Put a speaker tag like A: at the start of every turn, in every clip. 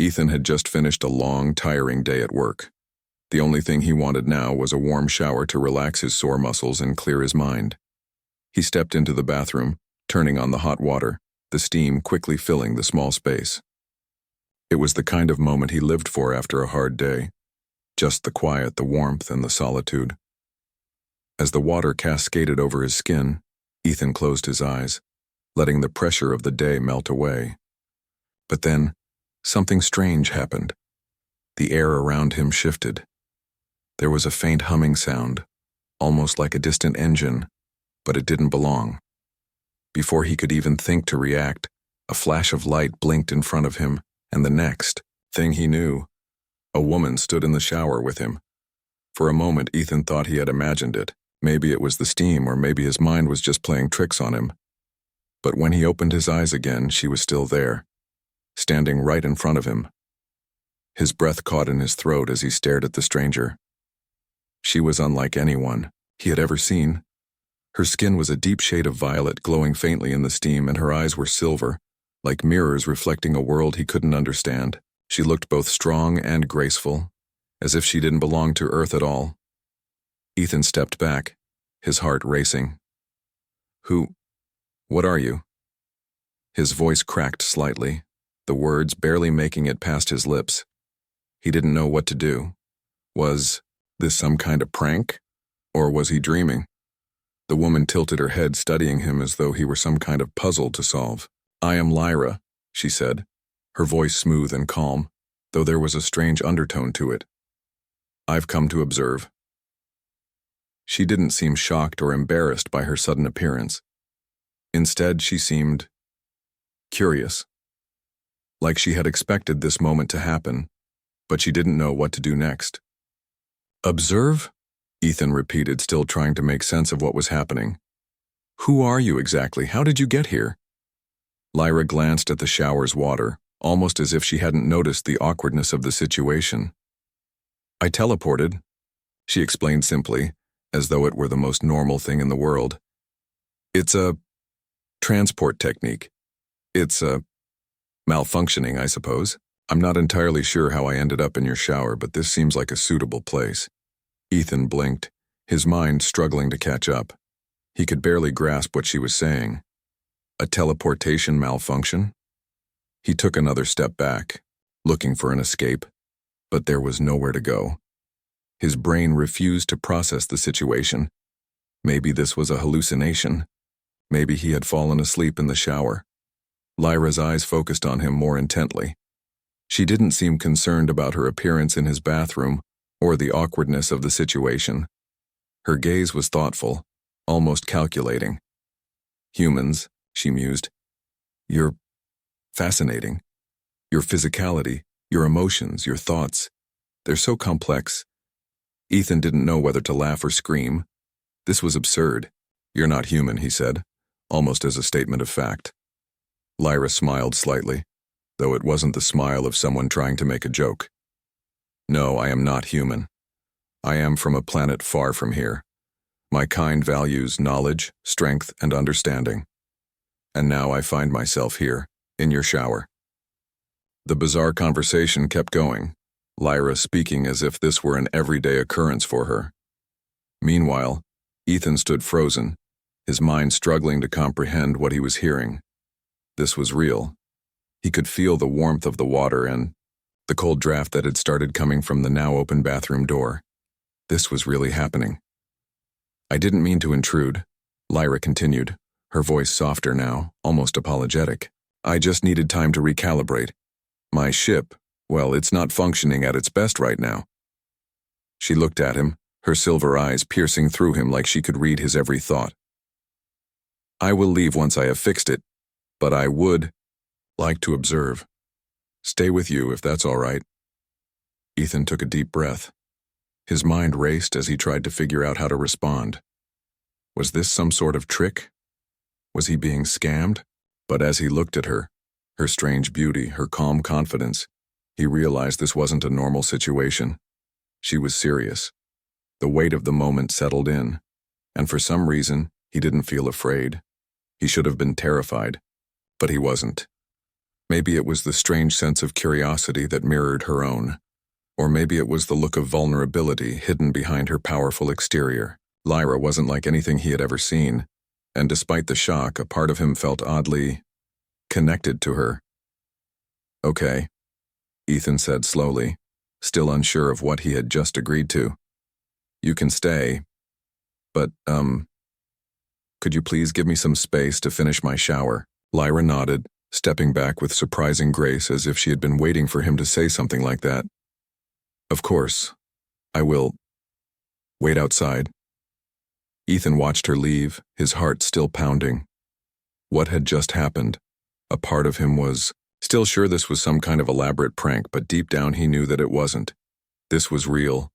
A: Ethan had just finished a long, tiring day at work. The only thing he wanted now was a warm shower to relax his sore muscles and clear his mind. He stepped into the bathroom, turning on the hot water, the steam quickly filling the small space. It was the kind of moment he lived for after a hard day. Just the quiet, the warmth, and the solitude. As the water cascaded over his skin, Ethan closed his eyes, letting the pressure of the day melt away. But then, something strange happened. The air around him shifted. There was a faint humming sound, almost like a distant engine, but it didn't belong. Before he could even think to react, a flash of light blinked in front of him, and the next thing he knew, a woman stood in the shower with him. For a moment, Ethan thought he had imagined it. Maybe it was the steam, or maybe his mind was just playing tricks on him. But when he opened his eyes again, she was still there, standing right in front of him. His breath caught in his throat as he stared at the stranger. She was unlike anyone he had ever seen. Her skin was a deep shade of violet, glowing faintly in the steam, and her eyes were silver, like mirrors reflecting a world he couldn't understand. She looked both strong and graceful, as if she didn't belong to Earth at all. Ethan stepped back, his heart racing. What are you?" His voice cracked slightly, the words barely making it past his lips. He didn't know what to do. Was this some kind of prank? Or was he dreaming? The woman tilted her head, studying him as though he were some kind of puzzle to solve. "I am Lyra," she said, her voice smooth and calm, though there was a strange undertone to it. "I've come to observe." She didn't seem shocked or embarrassed by her sudden appearance. Instead, she seemed curious, like she had expected this moment to happen, but she didn't know what to do next. "Observe?" Ethan repeated, still trying to make sense of what was happening. "Who are you exactly? How did you get here?" Lyra glanced at the shower's water, almost as if she hadn't noticed the awkwardness of the situation. "I teleported," she explained simply, as though it were the most normal thing in the world. "It's a transport technique. It's malfunctioning, I suppose. I'm not entirely sure how I ended up in your shower, but this seems like a suitable place." Ethan blinked, his mind struggling to catch up. He could barely grasp what she was saying. A teleportation malfunction? He took another step back, looking for an escape, but there was nowhere to go. His brain refused to process the situation. Maybe this was a hallucination. Maybe he had fallen asleep in the shower. Lyra's eyes focused on him more intently. She didn't seem concerned about her appearance in his bathroom or the awkwardness of the situation. Her gaze was thoughtful, almost calculating. "Humans," she mused. "You're fascinating. Your physicality, your emotions, your thoughts, they're so complex." Ethan didn't know whether to laugh or scream. This was absurd. "You're not human," he said, almost as a statement of fact. Lyra smiled slightly, though it wasn't the smile of someone trying to make a joke. "No, I am not human. I am from a planet far from here. My kind values knowledge, strength, and understanding. And now I find myself here, in your shower." The bizarre conversation kept going, Lyra speaking as if this were an everyday occurrence for her. Meanwhile, Ethan stood frozen, his mind struggling to comprehend what he was hearing. This was real. He could feel the warmth of the water and the cold draft that had started coming from the now open bathroom door. This was really happening. "I didn't mean to intrude," Lyra continued, her voice softer now, almost apologetic. "I just needed time to recalibrate. My ship, well, it's not functioning at its best right now." She looked at him, her silver eyes piercing through him like she could read his every thought. "I will leave once I have fixed it, but I would like to observe. Stay with you if that's all right." Ethan took a deep breath. His mind raced as he tried to figure out how to respond. Was this some sort of trick? Was he being scammed? But as he looked at her, her strange beauty, her calm confidence, he realized this wasn't a normal situation. She was serious. The weight of the moment settled in, and for some reason, he didn't feel afraid. He should have been terrified, but he wasn't. Maybe it was the strange sense of curiosity that mirrored her own. Or maybe it was the look of vulnerability hidden behind her powerful exterior. Lyra wasn't like anything he had ever seen, and despite the shock, a part of him felt oddly connected to her. "Okay," Ethan said slowly, still unsure of what he had just agreed to. "You can stay, but, could you please give me some space to finish my shower?" Lyra nodded, stepping back with surprising grace as if she had been waiting for him to say something like that. "Of course. I will. Wait outside." Ethan watched her leave, his heart still pounding. What had just happened? A part of him was still sure this was some kind of elaborate prank, but deep down he knew that it wasn't. This was real,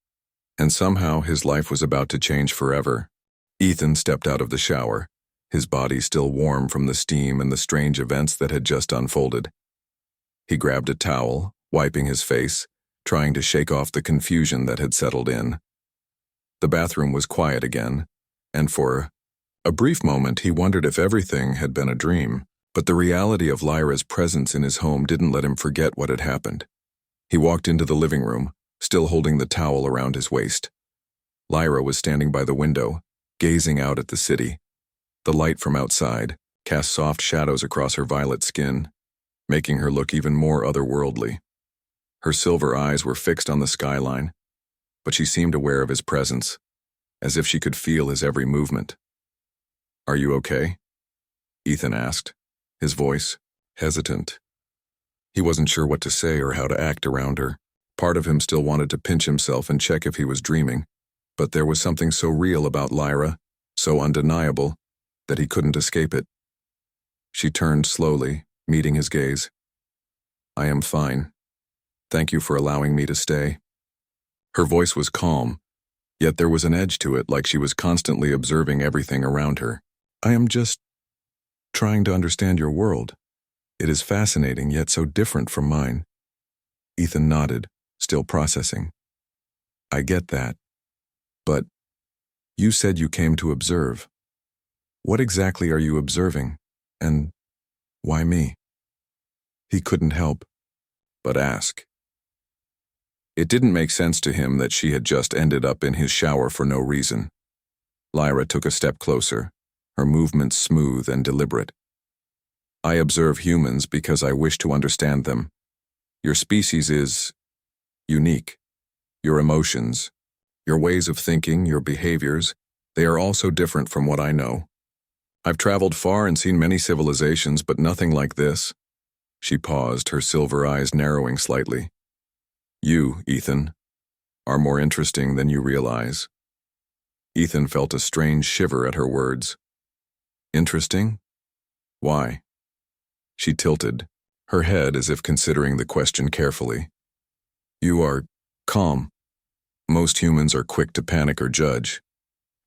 A: and somehow his life was about to change forever. Ethan stepped out of the shower, his body still warm from the steam and the strange events that had just unfolded. He grabbed a towel, wiping his face, trying to shake off the confusion that had settled in. The bathroom was quiet again, and for a brief moment he wondered if everything had been a dream, but the reality of Lyra's presence in his home didn't let him forget what had happened. He walked into the living room, still holding the towel around his waist. Lyra was standing by the window, gazing out at the city. The light from outside cast soft shadows across her violet skin, making her look even more otherworldly. Her silver eyes were fixed on the skyline, but she seemed aware of his presence, as if she could feel his every movement. "Are you okay?" Ethan asked, his voice hesitant. He wasn't sure what to say or how to act around her. Part of him still wanted to pinch himself and check if he was dreaming, but there was something so real about Lyra, so undeniable, that he couldn't escape it. She turned slowly, meeting his gaze. "I am fine. Thank you for allowing me to stay." Her voice was calm, yet there was an edge to it, like she was constantly observing everything around her. "I am just trying to understand your world. It is fascinating, yet so different from mine." Ethan nodded, still processing. "I get that. But you said you came to observe. What exactly are you observing? And why me?" He couldn't help but ask. It didn't make sense to him that she had just ended up in his shower for no reason. Lyra took a step closer, her movements smooth and deliberate. "I observe humans because I wish to understand them. Your species is unique. Your emotions, your ways of thinking, your behaviors, they are all so different from what I know. I've traveled far and seen many civilizations, but nothing like this." She paused, her silver eyes narrowing slightly. "You, Ethan, are more interesting than you realize." Ethan felt a strange shiver at her words. "Interesting? Why?" She tilted, her head as if considering the question carefully. "You are calm. Most humans are quick to panic or judge.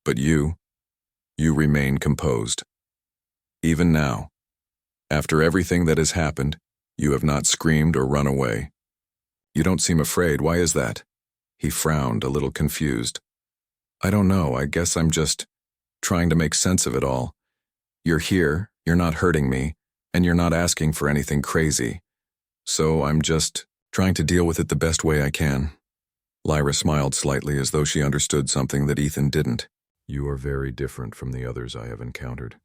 A: But you remain composed. Even now, after everything that has happened, you have not screamed or run away. You don't seem afraid. Why is that?" He frowned, a little confused. "I don't know. I guess I'm just trying to make sense of it all. You're here, you're not hurting me, and you're not asking for anything crazy. So I'm just trying to deal with it the best way I can." Lyra smiled slightly as though she understood something that Ethan didn't. "You are very different from the others I have encountered.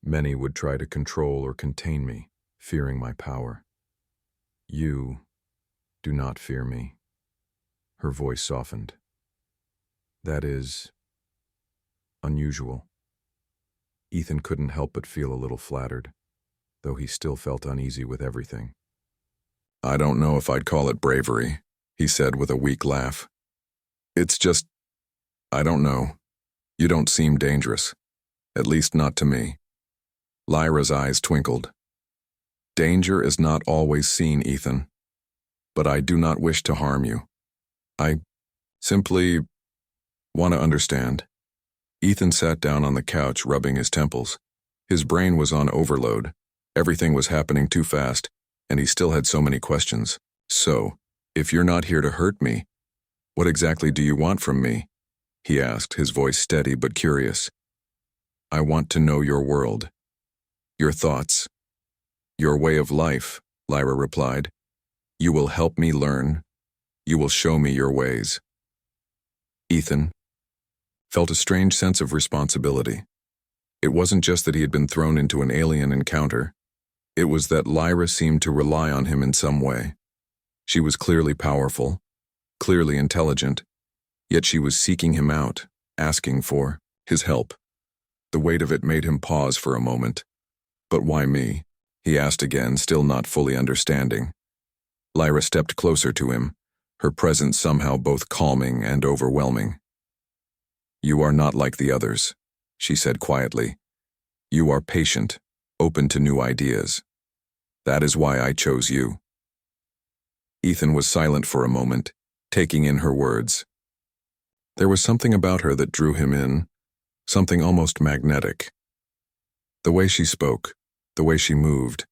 A: Many would try to control or contain me, fearing my power. You do not fear me." Her voice softened. "That is unusual." Ethan couldn't help but feel a little flattered, though he still felt uneasy with everything. "I don't know if I'd call it bravery," he said with a weak laugh. "It's just, I don't know. You don't seem dangerous. At least not to me." Lyra's eyes twinkled. "Danger is not always seen, Ethan. But I do not wish to harm you. I simply want to understand." Ethan sat down on the couch, rubbing his temples. His brain was on overload. Everything was happening too fast, and he still had so many questions. "So, if you're not here to hurt me, what exactly do you want from me?" he asked, his voice steady but curious. "I want to know your world, your thoughts, your way of life." Lyra replied. You will help me learn. You will show me your ways. Ethan felt a strange sense of responsibility. It wasn't just that he had been thrown into an alien encounter. It was that Lyra seemed to rely on him in some way. She was clearly powerful, clearly intelligent, yet she was seeking him out, asking for his help. The weight of it made him pause for a moment. But why me? He asked again, still not fully understanding. Lyra stepped closer to him, her presence somehow both calming and overwhelming. You are not like the others, she said quietly. You are patient, open to new ideas. That is why I chose you. Ethan was silent for a moment, taking in her words. There was something about her that drew him in, something almost magnetic. The way she spoke, the way she moved,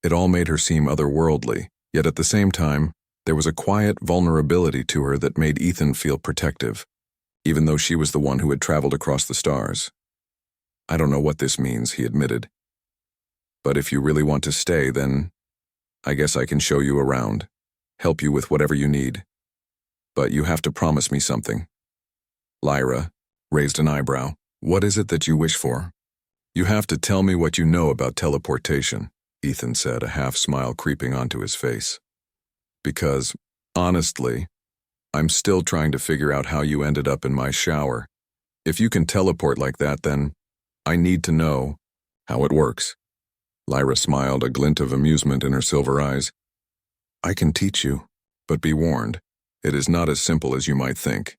A: it all made her seem otherworldly, yet at the same time, there was a quiet vulnerability to her that made Ethan feel protective, even though she was the one who had traveled across the stars. I don't know what this means, he admitted. But if you really want to stay, then I guess I can show you around, help you with whatever you need. But you have to promise me something. Lyra raised an eyebrow. What is it that you wish for? You have to tell me what you know about teleportation, Ethan said, a half-smile creeping onto his face. Because, honestly, I'm still trying to figure out how you ended up in my shower. If you can teleport like that, then I need to know how it works. Lyra smiled, a glint of amusement in her silver eyes. I can teach you, but be warned, it is not as simple as you might think.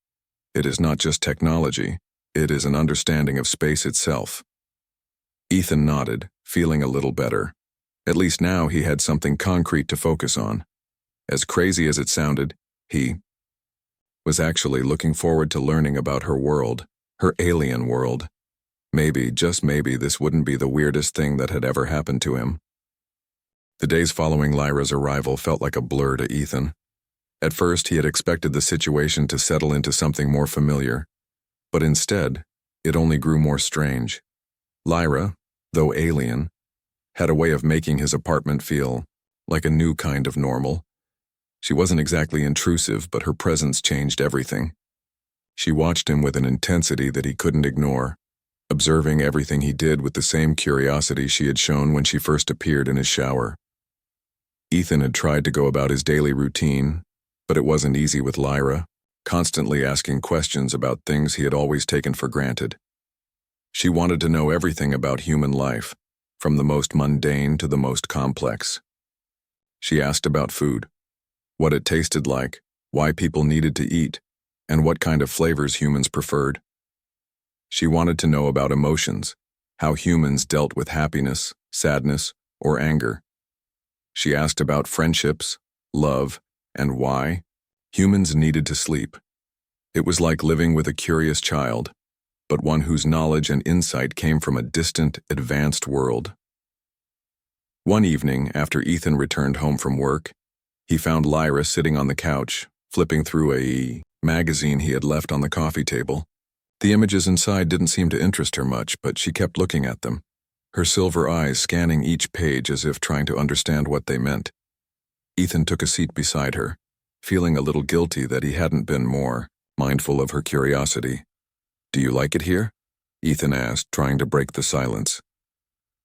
A: It is not just technology, it is an understanding of space itself. Ethan nodded, feeling a little better. At least now he had something concrete to focus on. As crazy as it sounded, he was actually looking forward to learning about her world, her alien world. Maybe, just maybe, this wouldn't be the weirdest thing that had ever happened to him. The days following Lyra's arrival felt like a blur to Ethan. At first, he had expected the situation to settle into something more familiar, but instead, it only grew more strange. Lyra, though alien, had a way of making his apartment feel like a new kind of normal. She wasn't exactly intrusive, but her presence changed everything. She watched him with an intensity that he couldn't ignore, observing everything he did with the same curiosity she had shown when she first appeared in his shower. Ethan had tried to go about his daily routine, but it wasn't easy with Lyra, constantly asking questions about things he had always taken for granted. She wanted to know everything about human life, from the most mundane to the most complex. She asked about food, what it tasted like, why people needed to eat, and what kind of flavors humans preferred. She wanted to know about emotions, how humans dealt with happiness, sadness, or anger. She asked about friendships, love, and why humans needed to sleep. It was like living with a curious child, but one whose knowledge and insight came from a distant, advanced world. One evening, after Ethan returned home from work, he found Lyra sitting on the couch, flipping through a magazine he had left on the coffee table. The images inside didn't seem to interest her much, but she kept looking at them, her silver eyes scanning each page as if trying to understand what they meant. Ethan took a seat beside her, feeling a little guilty that he hadn't been more mindful of her curiosity. Do you like it here? Ethan asked, trying to break the silence.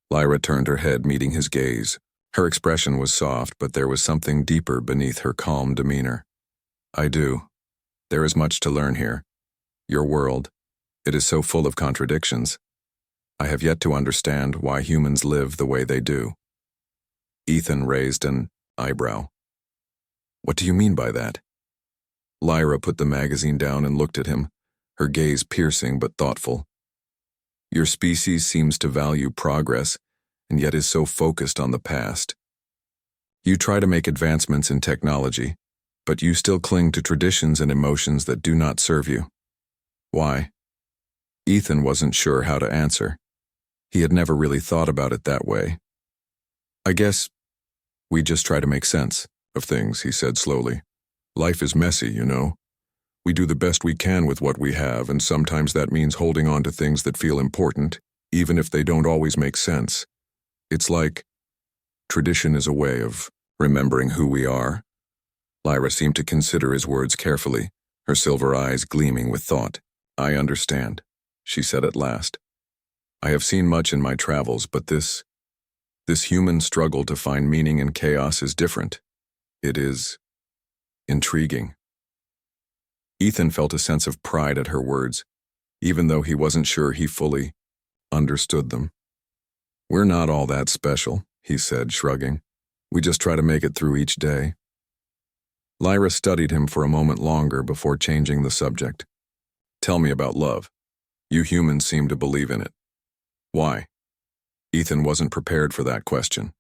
A: Lyra turned her head, meeting his gaze. Her expression was soft, but there was something deeper beneath her calm demeanor. I do. There is much to learn here. Your world, it is so full of contradictions. I have yet to understand why humans live the way they do. Ethan raised an eyebrow. What do you mean by that? Lyra put the magazine down and looked at him, her gaze piercing but thoughtful. Your species seems to value progress, and yet is so focused on the past. You try to make advancements in technology, but you still cling to traditions and emotions that do not serve you. Why? Ethan wasn't sure how to answer. He had never really thought about it that way. I guess we just try to make sense of things, he said slowly. Life is messy, you know. We do the best we can with what we have, and sometimes that means holding on to things that feel important, even if they don't always make sense. It's like tradition is a way of Remembering who we are? Lyra seemed to consider his words carefully, her silver eyes gleaming with thought. I understand, she said at last. I have seen much in my travels, but this human struggle to find meaning in chaos is different. It is intriguing. Ethan felt a sense of pride at her words, even though he wasn't sure he fully understood them. We're not all that special, he said, shrugging. We just try to make it through each day. Lyra studied him for a moment longer before changing the subject. Tell me about love. You humans seem to believe in it. Why? Ethan wasn't prepared for that question.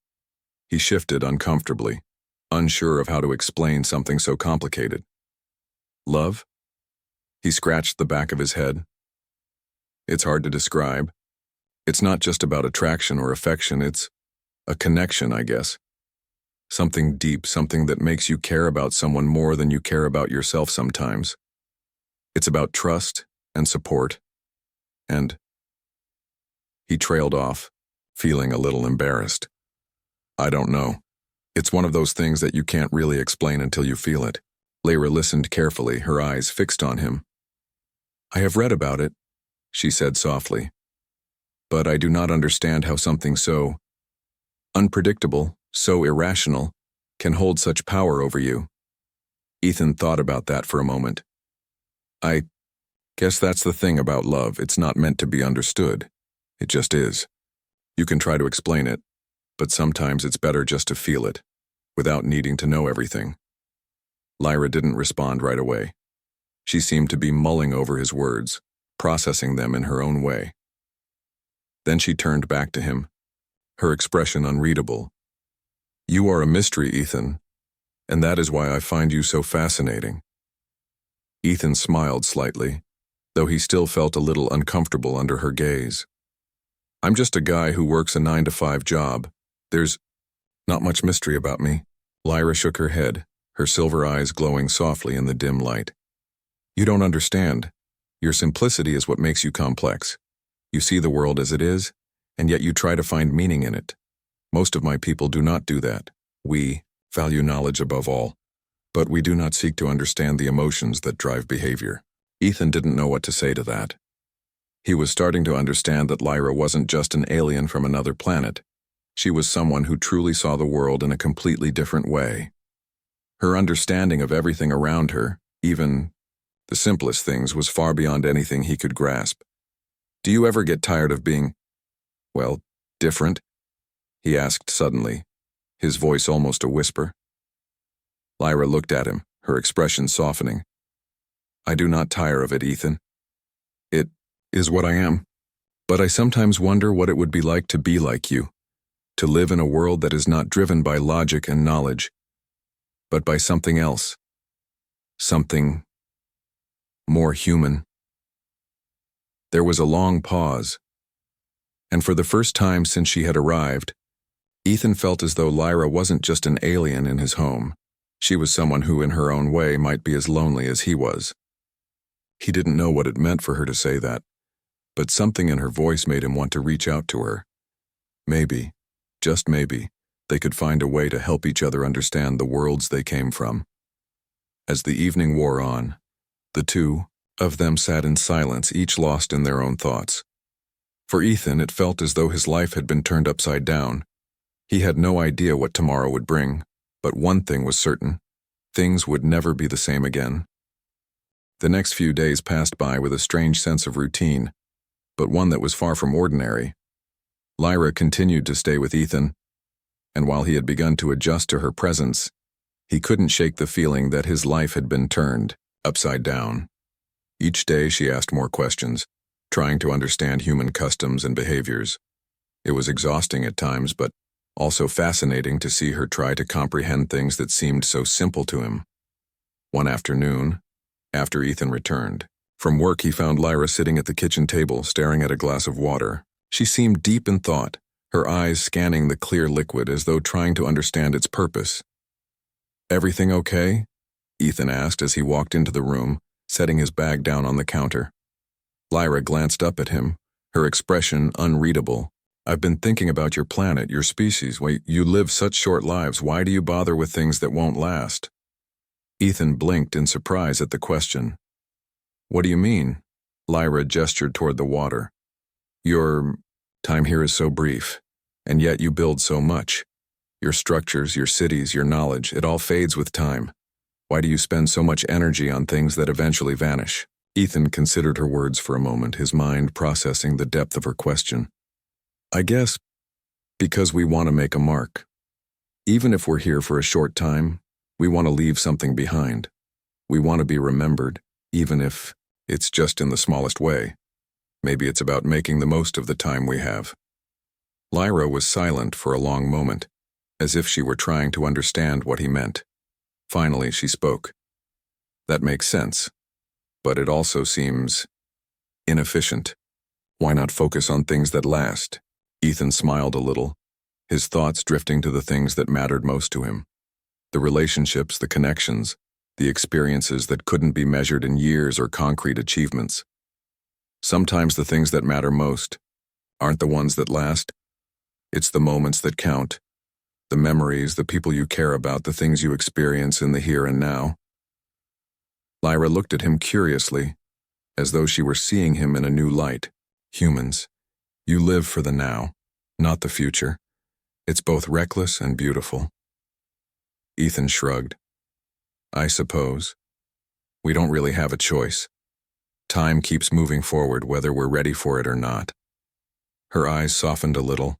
A: He shifted uncomfortably, unsure of how to explain something so complicated. Love? He scratched the back of his head. It's hard to describe. It's not just about attraction or affection, it's a connection, I guess. Something deep, something that makes you care about someone more than you care about yourself sometimes. It's about trust and support. And he trailed off, feeling a little embarrassed. I don't know. It's one of those things that you can't really explain until you feel it. Lyra listened carefully, her eyes fixed on him. I have read about it, she said softly. But I do not understand how something so unpredictable, so irrational, can hold such power over you. Ethan thought about that for a moment. I guess that's the thing about love. It's not meant to be understood. It just is. You can try to explain it, but sometimes it's better just to feel it, without needing to know everything. Lyra didn't respond right away. She seemed to be mulling over his words, processing them in her own way. Then she turned back to him, her expression unreadable. You are a mystery, Ethan, and that is why I find you so fascinating. Ethan smiled slightly, though he still felt a little uncomfortable under her gaze. I'm just a guy who works a 9-to-5 job. There's not much mystery about me. Lyra shook her head, her silver eyes glowing softly in the dim light. You don't understand. Your simplicity is what makes you complex. You see the world as it is, and yet you try to find meaning in it. Most of my people do not do that. We value knowledge above all, but we do not seek to understand the emotions that drive behavior. Ethan didn't know what to say to that. He was starting to understand that Lyra wasn't just an alien from another planet. She was someone who truly saw the world in a completely different way. Her understanding of everything around her, even the simplest things, was far beyond anything he could grasp. Do you ever get tired of being, different? He asked suddenly, his voice almost a whisper. Lyra looked at him, her expression softening. I do not tire of it, Ethan. It is what I am. But I sometimes wonder what it would be like to be like you, to live in a world that is not driven by logic and knowledge, but by something else, something more human. There was a long pause, and for the first time since she had arrived, Ethan felt as though Lyra wasn't just an alien in his home. She was someone who in her own way might be as lonely as he was. He didn't know what it meant for her to say that, but something in her voice made him want to reach out to her. Maybe, just maybe, they could find a way to help each other understand the worlds they came from. As the evening wore on, the two of them sat in silence, each lost in their own thoughts. For Ethan, it felt as though his life had been turned upside down. He had no idea what tomorrow would bring, but one thing was certain: things would never be the same again. The next few days passed by with a strange sense of routine, but one that was far from ordinary. Lyra continued to stay with Ethan, and while he had begun to adjust to her presence, he couldn't shake the feeling that his life had been turned upside down. Each day she asked more questions, trying to understand human customs and behaviors. It was exhausting at times, but also fascinating to see her try to comprehend things that seemed so simple to him. One afternoon, after Ethan returned from work, he found Lyra sitting at the kitchen table, staring at a glass of water. She seemed deep in thought, her eyes scanning the clear liquid as though trying to understand its purpose. Everything okay? Ethan asked as he walked into the room, setting his bag down on the counter. Lyra glanced up at him, her expression unreadable. I've been thinking about your planet, your species. Wait, you live such short lives. Why do you bother with things that won't last? Ethan blinked in surprise at the question. What do you mean? Lyra gestured toward the water. Your time here is so brief, and yet you build so much. Your structures, your cities, your knowledge, it all fades with time. Why do you spend so much energy on things that eventually vanish? Ethan considered her words for a moment, his mind processing the depth of her question. I guess because we want to make a mark. Even if we're here for a short time, we want to leave something behind. We want to be remembered, even if it's just in the smallest way. Maybe it's about making the most of the time we have. Lyra was silent for a long moment, as if she were trying to understand what he meant. Finally, she spoke. That makes sense, but it also seems inefficient. Why not focus on things that last? Ethan smiled a little, his thoughts drifting to the things that mattered most to him. The relationships, the connections, the experiences that couldn't be measured in years or concrete achievements. Sometimes the things that matter most aren't the ones that last. It's the moments that count, the memories, the people you care about, the things you experience in the here and now. Lyra looked at him curiously, as though she were seeing him in a new light. Humans, you live for the now, not the future. It's both reckless and beautiful. Ethan shrugged. I suppose. We don't really have a choice. Time keeps moving forward whether we're ready for it or not. Her eyes softened a little,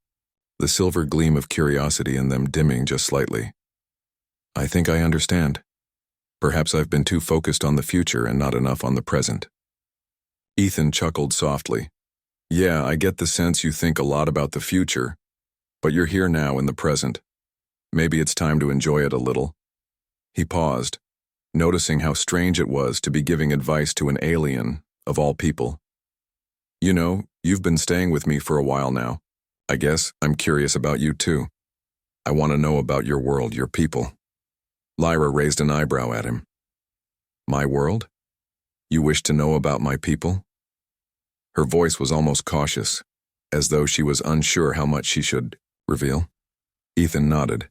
A: the silver gleam of curiosity in them dimming just slightly. I think I understand. Perhaps I've been too focused on the future and not enough on the present. Ethan chuckled softly. Yeah, I get the sense you think a lot about the future, but you're here now in the present. Maybe it's time to enjoy it a little. He paused, noticing how strange it was to be giving advice to an alien, of all people. You know, you've been staying with me for a while now. I guess I'm curious about you too. I want to know about your world, your people. Lyra raised an eyebrow at him. My world? You wish to know about my people? Her voice was almost cautious, as though she was unsure how much she should reveal. Ethan nodded.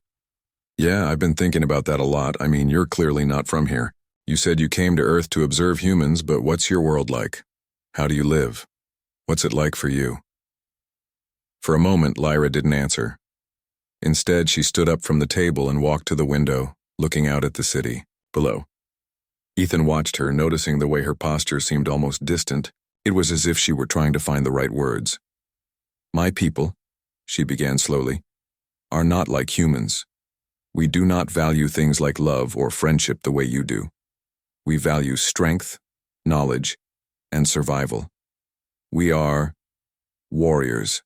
A: Yeah, I've been thinking about that a lot. I mean, you're clearly not from here. You said you came to Earth to observe humans, but what's your world like? How do you live? What's it like for you? For a moment, Lyra didn't answer. Instead, she stood up from the table and walked to the window, looking out at the city below. Ethan watched her, noticing the way her posture seemed almost distant. It was as if she were trying to find the right words. My people, she began slowly, are not like humans. We do not value things like love or friendship the way you do. We value strength, knowledge, and survival. We are warriors.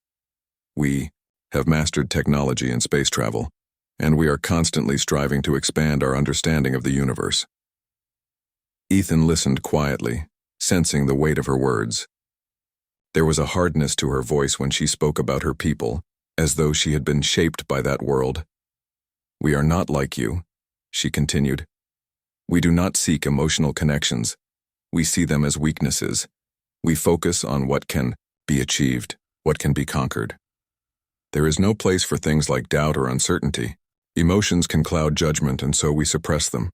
A: We have mastered technology and space travel, and we are constantly striving to expand our understanding of the universe. Ethan listened quietly, sensing the weight of her words. There was a hardness to her voice when she spoke about her people, as though she had been shaped by that world. We are not like you, she continued. We do not seek emotional connections. We see them as weaknesses. We focus on what can be achieved, what can be conquered. There is no place for things like doubt or uncertainty. Emotions can cloud judgment, and so we suppress them.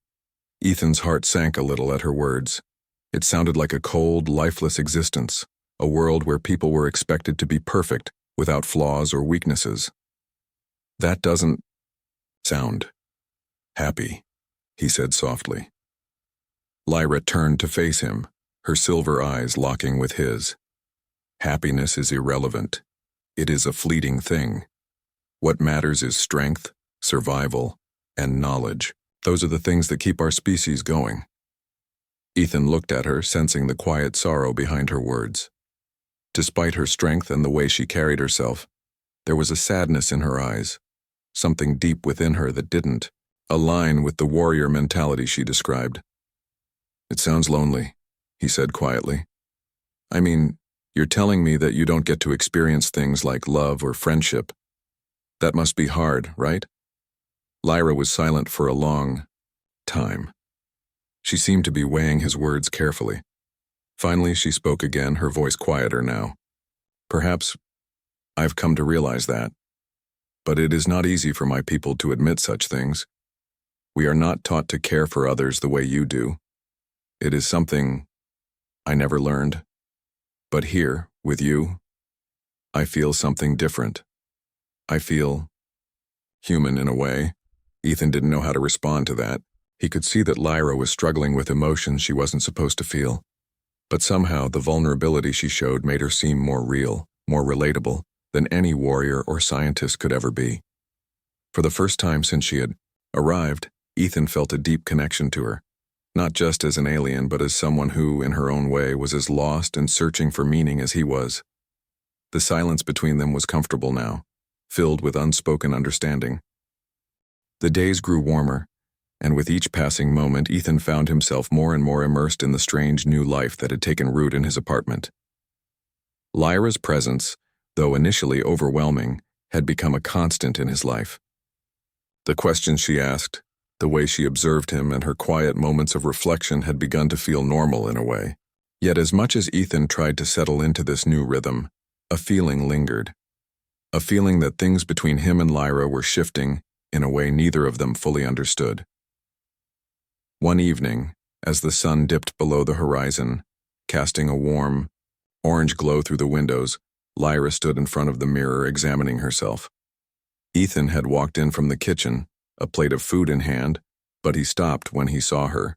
A: Ethan's heart sank a little at her words. It sounded like a cold, lifeless existence, a world where people were expected to be perfect, without flaws or weaknesses. That doesn't sound happy, he said softly. Lyra turned to face him, her silver eyes locking with his. Happiness is irrelevant. It is a fleeting thing. What matters is strength, survival, and knowledge. Those are the things that keep our species going. Ethan looked at her, sensing the quiet sorrow behind her words. Despite her strength and the way she carried herself, there was a sadness in her eyes, something deep within her that didn't align with the warrior mentality she described. It sounds lonely, he said quietly. I mean, you're telling me that you don't get to experience things like love or friendship. That must be hard, right? Lyra was silent for a long time. She seemed to be weighing his words carefully. Finally, she spoke again, her voice quieter now. Perhaps I've come to realize that. But it is not easy for my people to admit such things. We are not taught to care for others the way you do. It is something I never learned. But here, with you, I feel something different. I feel human in a way. Ethan didn't know how to respond to that. He could see that Lyra was struggling with emotions she wasn't supposed to feel. But somehow the vulnerability she showed made her seem more real, more relatable than any warrior or scientist could ever be. For the first time since she had arrived, Ethan felt a deep connection to her, not just as an alien but as someone who, in her own way, was as lost and searching for meaning as he was. The silence between them was comfortable now, filled with unspoken understanding. The days grew warmer, and with each passing moment Ethan found himself more and more immersed in the strange new life that had taken root in his apartment. Lyra's presence, though initially overwhelming, had become a constant in his life. The questions she asked, the way she observed him, and her quiet moments of reflection had begun to feel normal in a way. Yet as much as Ethan tried to settle into this new rhythm, a feeling lingered. A feeling that things between him and Lyra were shifting in a way neither of them fully understood. One evening, as the sun dipped below the horizon, casting a warm, orange glow through the windows, Lyra stood in front of the mirror examining herself. Ethan had walked in from the kitchen, a plate of food in hand, but he stopped when he saw her.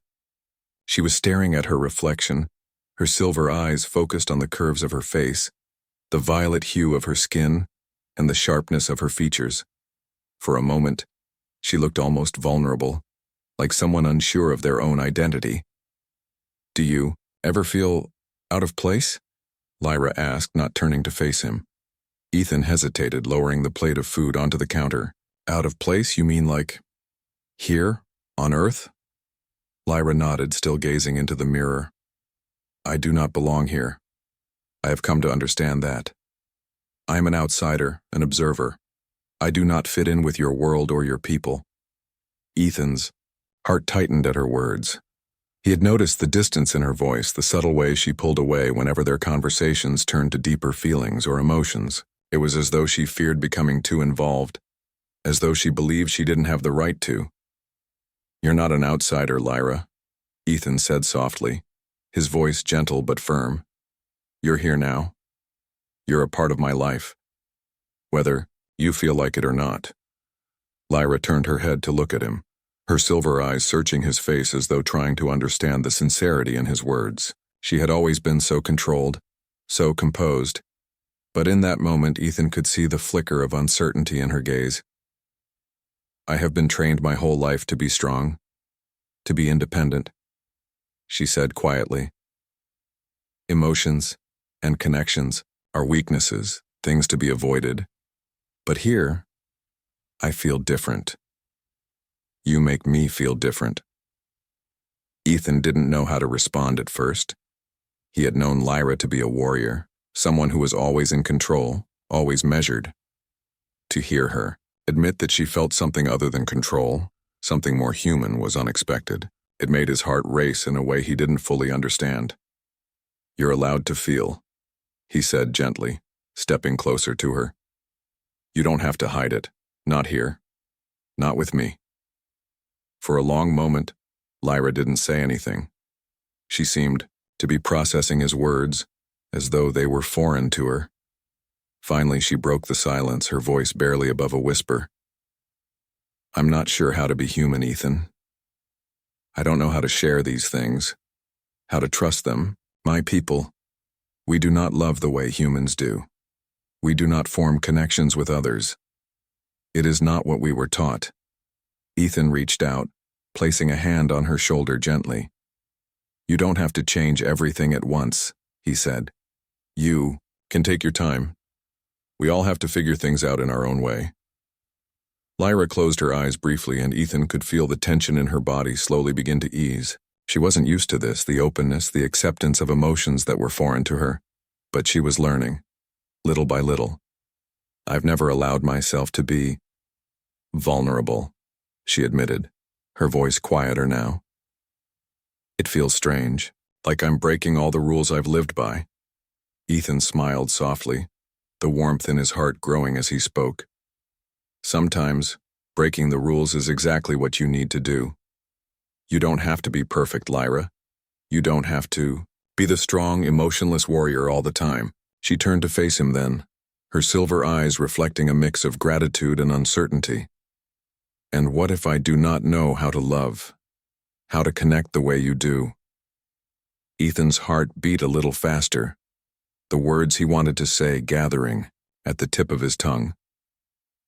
A: She was staring at her reflection, her silver eyes focused on the curves of her face, the violet hue of her skin, and the sharpness of her features. For a moment, she looked almost vulnerable, like someone unsure of their own identity. "Do you ever feel out of place?" Lyra asked, not turning to face him. Ethan hesitated, lowering the plate of food onto the counter. "Out of place? You mean like here, on Earth?" Lyra nodded, still gazing into the mirror. "I do not belong here. I have come to understand that. I am an outsider, an observer. I do not fit in with your world or your people." Ethan's heart tightened at her words. He had noticed the distance in her voice, the subtle way she pulled away whenever their conversations turned to deeper feelings or emotions. It was as though she feared becoming too involved, as though she believed she didn't have the right to. "You're not an outsider, Lyra," Ethan said softly, his voice gentle but firm. "You're here now. You're a part of my life, whether you feel like it or not." Lyra turned her head to look at him, her silver eyes searching his face as though trying to understand the sincerity in his words. She had always been so controlled, so composed, but in that moment Ethan could see the flicker of uncertainty in her gaze. "I have been trained my whole life to be strong, to be independent," she said quietly. "Emotions and connections are weaknesses, things to be avoided. But here, I feel different. You make me feel different." Ethan didn't know how to respond at first. He had known Lyra to be a warrior, someone who was always in control, always measured. To hear her admit that she felt something other than control, something more human, was unexpected. It made his heart race in a way he didn't fully understand. "You're allowed to feel," he said gently, stepping closer to her. "You don't have to hide it. Not here. Not with me." For a long moment, Lyra didn't say anything. She seemed to be processing his words, as though they were foreign to her. Finally, she broke the silence, her voice barely above a whisper. "I'm not sure how to be human, Ethan. I don't know how to share these things, how to trust them. My people, we do not love the way humans do. We do not form connections with others. It is not what we were taught." Ethan reached out, placing a hand on her shoulder gently. "You don't have to change everything at once," he said. "You can take your time. We all have to figure things out in our own way." Lyra closed her eyes briefly, and Ethan could feel the tension in her body slowly begin to ease. She wasn't used to this, the openness, the acceptance of emotions that were foreign to her, but she was learning, little by little. "I've never allowed myself to be vulnerable," she admitted, her voice quieter now. "It feels strange, like I'm breaking all the rules I've lived by." Ethan smiled softly, the warmth in his heart growing as he spoke. Sometimes, breaking the rules is exactly what you need to do. You don't have to be perfect, Lyra. You don't have to be the strong, emotionless warrior all the time. She turned to face him then, her silver eyes reflecting a mix of gratitude and uncertainty. And what if I do not know how to love? How to connect the way you do? Ethan's heart beat a little faster, the words he wanted to say gathering at the tip of his tongue.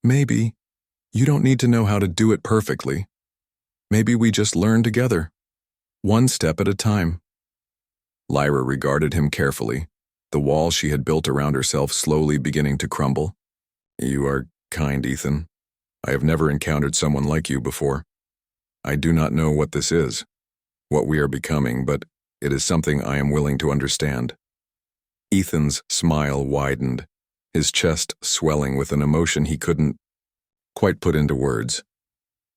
A: Maybe you don't need to know how to do it perfectly. Maybe we just learn together, one step at a time. Lyra regarded him carefully, the wall she had built around herself slowly beginning to crumble. You are kind, Ethan. I have never encountered someone like you before. I do not know what this is, what we are becoming, but it is something I am willing to understand. Ethan's smile widened, his chest swelling with an emotion he couldn't quite put into words.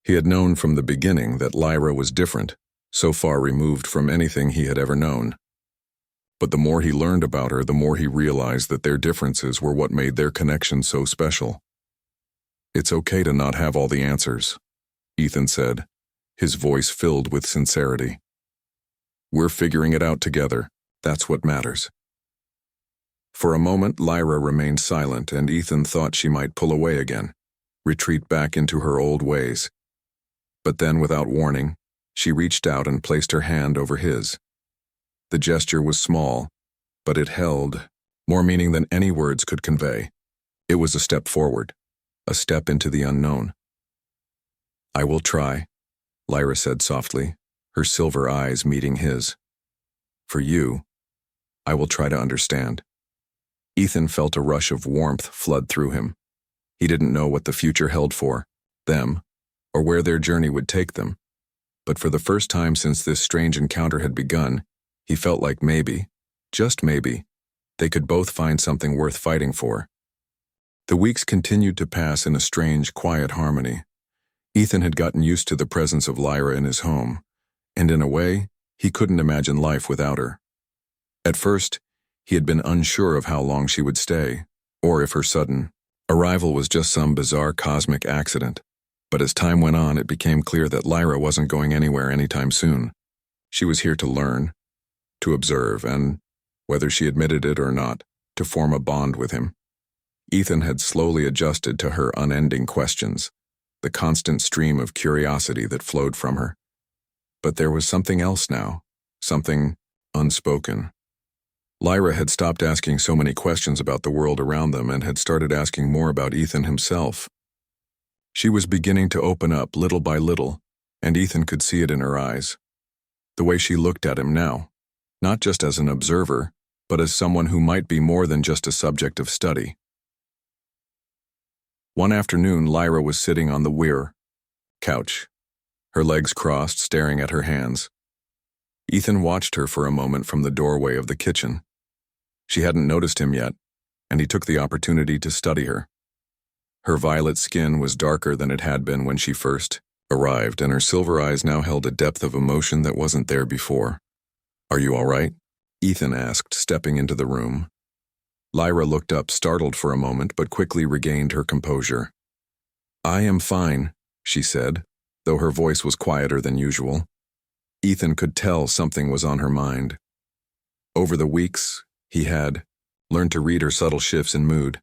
A: He had known from the beginning that Lyra was different, so far removed from anything he had ever known. But the more he learned about her, the more he realized that their differences were what made their connection so special. It's okay to not have all the answers, Ethan said, his voice filled with sincerity. We're figuring it out together. That's what matters. For a moment, Lyra remained silent, and Ethan thought she might pull away again, retreat back into her old ways. But then, without warning, she reached out and placed her hand over his. The gesture was small, but it held more meaning than any words could convey. It was a step forward, a step into the unknown. I will try, Lyra said softly, her silver eyes meeting his. For you, I will try to understand. Ethan felt a rush of warmth flood through him. He didn't know what the future held for them, or where their journey would take them. But for the first time since this strange encounter had begun, he felt like maybe, just maybe, they could both find something worth fighting for. The weeks continued to pass in a strange, quiet harmony. Ethan had gotten used to the presence of Lyra in his home, and in a way, he couldn't imagine life without her. At first, he had been unsure of how long she would stay, or if her sudden arrival was just some bizarre cosmic accident. But as time went on, it became clear that Lyra wasn't going anywhere anytime soon. She was here to learn, to observe, and, whether she admitted it or not, to form a bond with him. Ethan had slowly adjusted to her unending questions, the constant stream of curiosity that flowed from her. But there was something else now, something unspoken. Lyra had stopped asking so many questions about the world around them and had started asking more about Ethan himself. She was beginning to open up little by little, and Ethan could see it in her eyes. The way she looked at him now, not just as an observer, but as someone who might be more than just a subject of study. One afternoon, Lyra was sitting on the weir couch, her legs crossed, staring at her hands. Ethan watched her for a moment from the doorway of the kitchen. She hadn't noticed him yet, and he took the opportunity to study her. Her violet skin was darker than it had been when she first arrived, and her silver eyes now held a depth of emotion that wasn't there before. Are you all right? Ethan asked, stepping into the room. Lyra looked up, startled for a moment, but quickly regained her composure. I am fine, she said, though her voice was quieter than usual. Ethan could tell something was on her mind. Over the weeks, he had learned to read her subtle shifts in mood.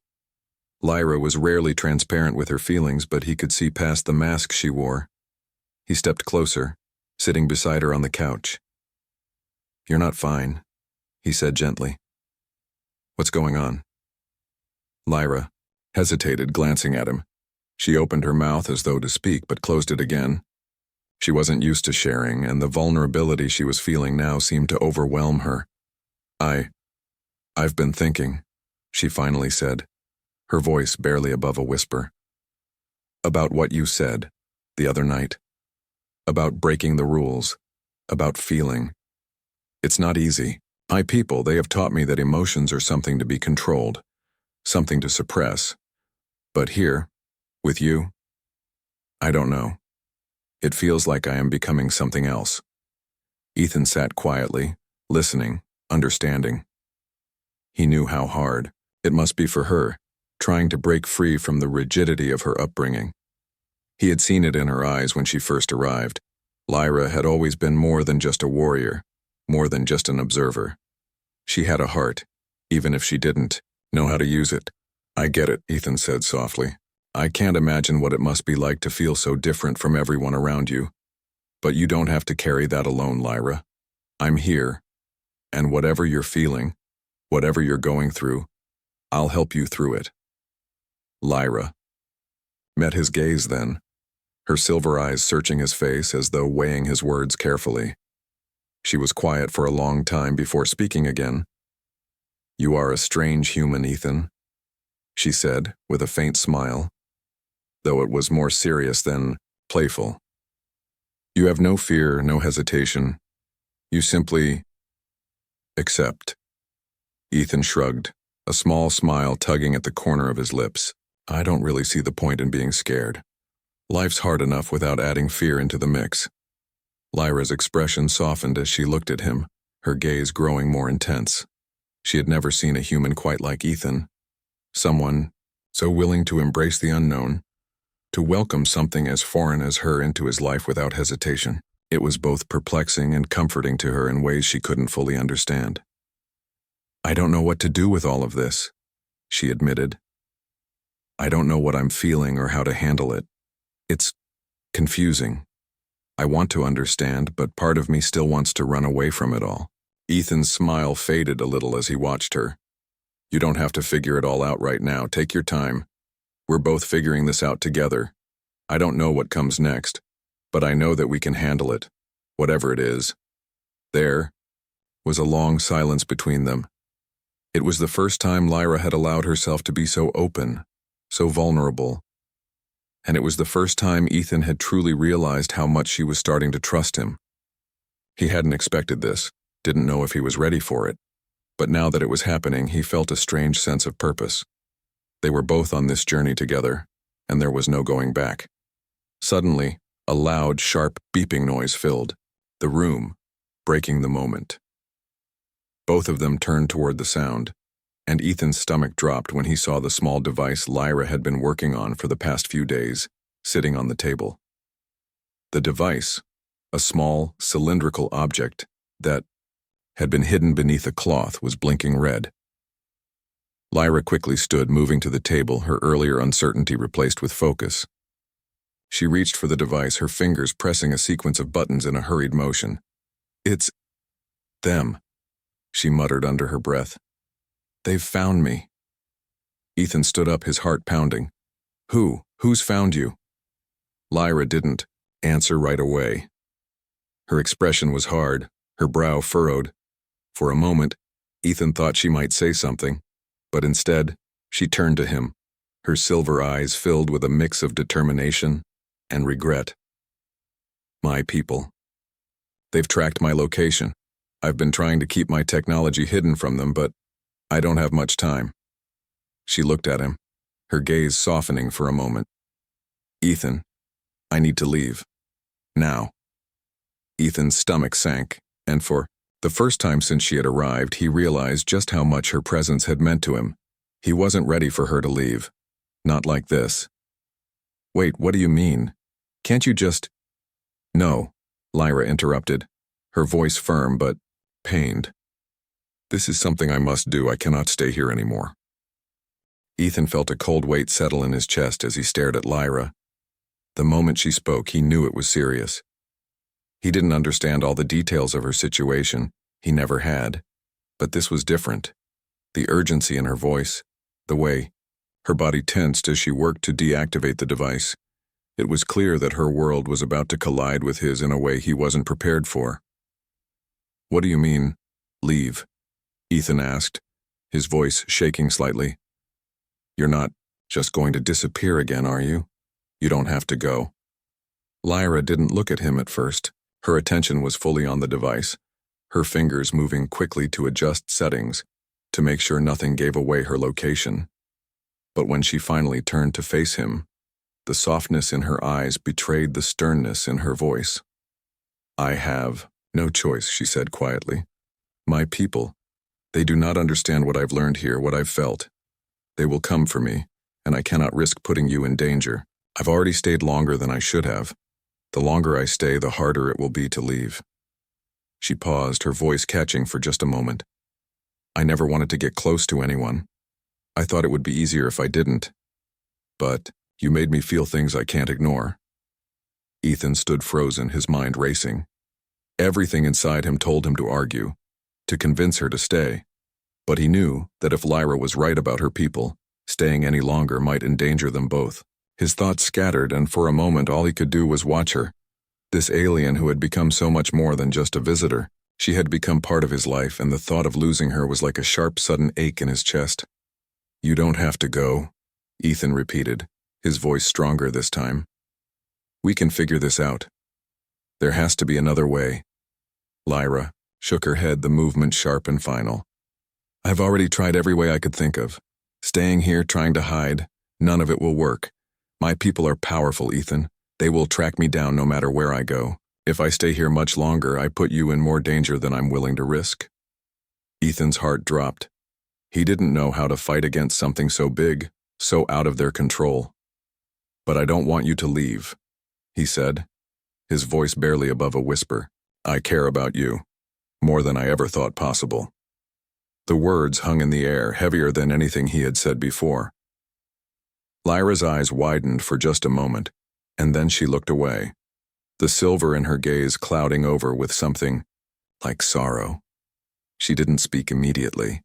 A: Lyra was rarely transparent with her feelings, but he could see past the mask she wore. He stepped closer, sitting beside her on the couch. You're not fine, he said gently. What's going on? Lyra hesitated, glancing at him. She opened her mouth as though to speak, but closed it again. She wasn't used to sharing, and the vulnerability she was feeling now seemed to overwhelm her. I've been thinking, she finally said, her voice barely above a whisper. About what you said the other night. About breaking the rules. About feeling. It's not easy. My people, they have taught me that emotions are something to be controlled, something to suppress. But here, with you, I don't know. It feels like I am becoming something else. Ethan sat quietly, listening, understanding. He knew how hard it must be for her trying to break free from the rigidity of her upbringing. He had seen it in her eyes when she first arrived. Lyra had always been more than just a warrior, more than just an observer. She had a heart, even if she didn't know how to use it. "I get it," Ethan said softly. "I can't imagine what it must be like to feel so different from everyone around you. But you don't have to carry that alone, Lyra. I'm here, and whatever you're feeling, whatever you're going through, I'll help you through it." Lyra met his gaze then, her silver eyes searching his face as though weighing his words carefully. She was quiet for a long time before speaking again. "You are a strange human, Ethan," she said with a faint smile, though it was more serious than playful. "You have no fear, no hesitation. You simply accept." Ethan shrugged, a small smile tugging at the corner of his lips. "I don't really see the point in being scared. Life's hard enough without adding fear into the mix." Lyra's expression softened as she looked at him, her gaze growing more intense. She had never seen a human quite like Ethan. Someone so willing to embrace the unknown, to welcome something as foreign as her into his life without hesitation. It was both perplexing and comforting to her in ways she couldn't fully understand. "I don't know what to do with all of this," she admitted. "I don't know what I'm feeling or how to handle it. It's confusing. I want to understand, but part of me still wants to run away from it all." Ethan's smile faded a little as he watched her. "You don't have to figure it all out right now. Take your time. We're both figuring this out together. I don't know what comes next, but I know that we can handle it, whatever it is." There was a long silence between them. It was the first time Lyra had allowed herself to be so open, so vulnerable. And it was the first time Ethan had truly realized how much she was starting to trust him. He hadn't expected this, didn't know if he was ready for it, but now that it was happening, he felt a strange sense of purpose. They were both on this journey together, and there was no going back. Suddenly, a loud, sharp beeping noise filled the room, breaking the moment. Both of them turned toward the sound, and Ethan's stomach dropped when he saw the small device Lyra had been working on for the past few days, sitting on the table. The device, a small, cylindrical object that had been hidden beneath a cloth, was blinking red. Lyra quickly stood, moving to the table, her earlier uncertainty replaced with focus. She reached for the device, her fingers pressing a sequence of buttons in a hurried motion. "It's them," she muttered under her breath. "They've found me." Ethan stood up, his heart pounding. Who's found you?" Lyra didn't answer right away. Her expression was hard, her brow furrowed. For a moment, Ethan thought she might say something, but instead, she turned to him, her silver eyes filled with a mix of determination and regret. "My people. They've tracked my location. I've been trying to keep my technology hidden from them, but I don't have much time." She looked at him, her gaze softening for a moment. "Ethan, I need to leave. Now." Ethan's stomach sank, and for the first time since she had arrived, he realized just how much her presence had meant to him. He wasn't ready for her to leave. Not like this. "Wait, what do you mean? Can't you just—" "No," Lyra interrupted, her voice firm but pained. "This is something I must do. I cannot stay here anymore." Ethan felt a cold weight settle in his chest as he stared at Lyra. The moment she spoke, he knew it was serious. He didn't understand all the details of her situation. He never had. But this was different. The urgency in her voice, the way her body tensed as she worked to deactivate the device. It was clear that her world was about to collide with his in a way he wasn't prepared for. "What do you mean, leave?" Ethan asked, his voice shaking slightly. "You're not just going to disappear again, are you? You don't have to go." Lyra didn't look at him at first. Her attention was fully on the device, her fingers moving quickly to adjust settings, to make sure nothing gave away her location. But when she finally turned to face him, the softness in her eyes betrayed the sternness in her voice. "I have no choice," she said quietly. "My people, they do not understand what I've learned here, what I've felt. They will come for me, and I cannot risk putting you in danger. I've already stayed longer than I should have. The longer I stay, the harder it will be to leave." She paused, her voice catching for just a moment. "I never wanted to get close to anyone. I thought it would be easier if I didn't. But you made me feel things I can't ignore." Ethan stood frozen, his mind racing. Everything inside him told him to argue, to convince her to stay. But he knew that if Lyra was right about her people, staying any longer might endanger them both. His thoughts scattered, and for a moment all he could do was watch her. This alien who had become so much more than just a visitor. She had become part of his life, and the thought of losing her was like a sharp, sudden ache in his chest. "You don't have to go," Ethan repeated, his voice stronger this time. "We can figure this out. There has to be another way." Lyra shook her head, the movement sharp and final. "I've already tried every way I could think of. Staying here, trying to hide, none of it will work. My people are powerful, Ethan. They will track me down no matter where I go. If I stay here much longer, I put you in more danger than I'm willing to risk." Ethan's heart dropped. He didn't know how to fight against something so big, so out of their control. "But I don't want you to leave," he said, his voice barely above a whisper. "I care about you, more than I ever thought possible." The words hung in the air, heavier than anything he had said before. Lyra's eyes widened for just a moment, and then she looked away, the silver in her gaze clouding over with something like sorrow. She didn't speak immediately,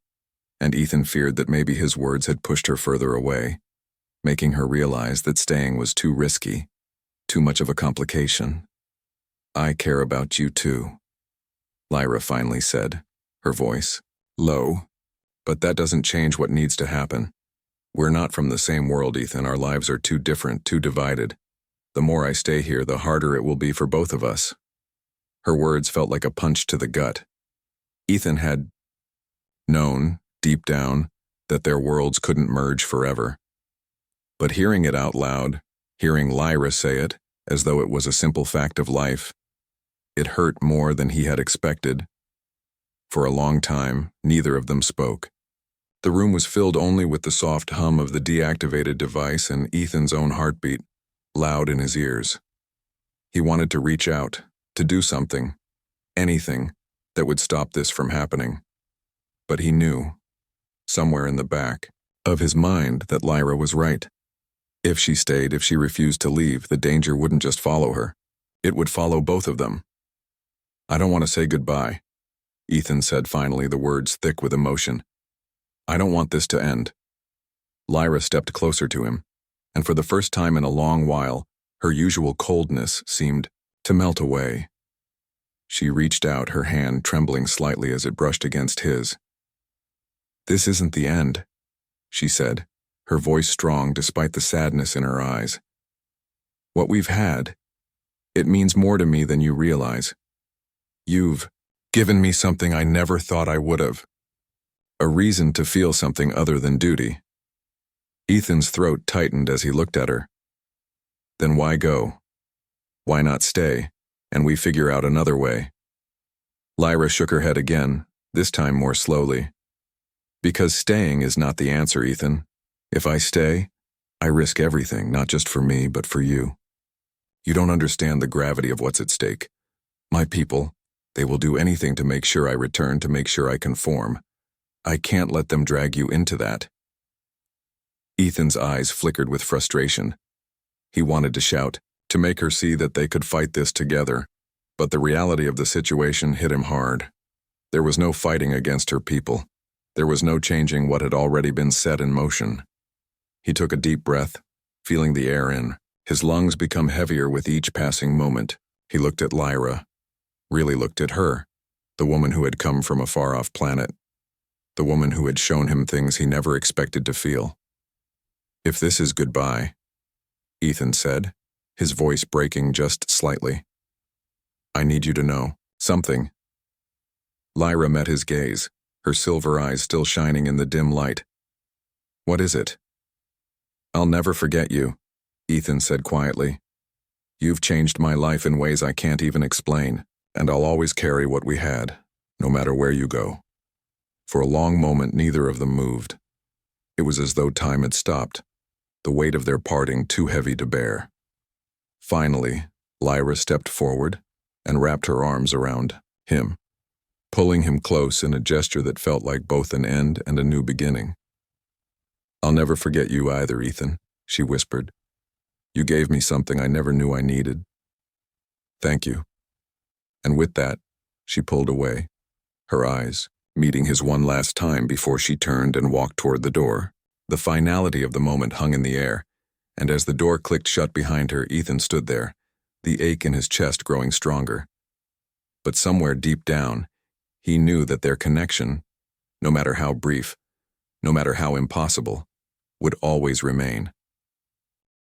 A: and Ethan feared that maybe his words had pushed her further away, making her realize that staying was too risky, too much of a complication. "I care about you too," Lyra finally said, her voice low. "But that doesn't change what needs to happen. We're not from the same world, Ethan. Our lives are too different, too divided. The more I stay here, the harder it will be for both of us." Her words felt like a punch to the gut. Ethan had known, deep down, that their worlds couldn't merge forever. But hearing it out loud, hearing Lyra say it, as though it was a simple fact of life, it hurt more than he had expected. For a long time, neither of them spoke. The room was filled only with the soft hum of the deactivated device and Ethan's own heartbeat, loud in his ears. He wanted to reach out, to do something, anything, that would stop this from happening. But he knew, somewhere in the back of his mind, that Lyra was right. If she stayed, if she refused to leave, the danger wouldn't just follow her. It would follow both of them. "I don't want to say goodbye," Ethan said finally, the words thick with emotion. "I don't want this to end." Lyra stepped closer to him, and for the first time in a long while, her usual coldness seemed to melt away. She reached out, her hand trembling slightly as it brushed against his. "This isn't the end," she said, her voice strong despite the sadness in her eyes. "What we've had, it means more to me than you realize. You've given me something I never thought I would have. A reason to feel something other than duty." Ethan's throat tightened as he looked at her. "Then why go? Why not stay, and we figure out another way?" Lyra shook her head again, this time more slowly. "Because staying is not the answer, Ethan. If I stay, I risk everything, not just for me, but for you. You don't understand the gravity of what's at stake. My people, they will do anything to make sure I return, to make sure I conform. I can't let them drag you into that." Ethan's eyes flickered with frustration. He wanted to shout, to make her see that they could fight this together, but the reality of the situation hit him hard. There was no fighting against her people. There was no changing what had already been set in motion. He took a deep breath, feeling the air in. His lungs become heavier with each passing moment. He looked at Lyra, really looked at her, the woman who had come from a far-off planet, the woman who had shown him things he never expected to feel. "If this is goodbye," Ethan said, his voice breaking just slightly, "I need you to know something." Lyra met his gaze, her silver eyes still shining in the dim light. "What is it?" "I'll never forget you," Ethan said quietly. "You've changed my life in ways I can't even explain, and I'll always carry what we had, no matter where you go." For a long moment, neither of them moved. It was as though time had stopped, the weight of their parting too heavy to bear. Finally, Lyra stepped forward and wrapped her arms around him, pulling him close in a gesture that felt like both an end and a new beginning. "I'll never forget you either, Ethan," she whispered. "You gave me something I never knew I needed. Thank you." And with that, she pulled away, her eyes meeting his one last time before she turned and walked toward the door. The finality of the moment hung in the air, and as the door clicked shut behind her, Ethan stood there, the ache in his chest growing stronger. But somewhere deep down, he knew that their connection, no matter how brief, no matter how impossible, would always remain.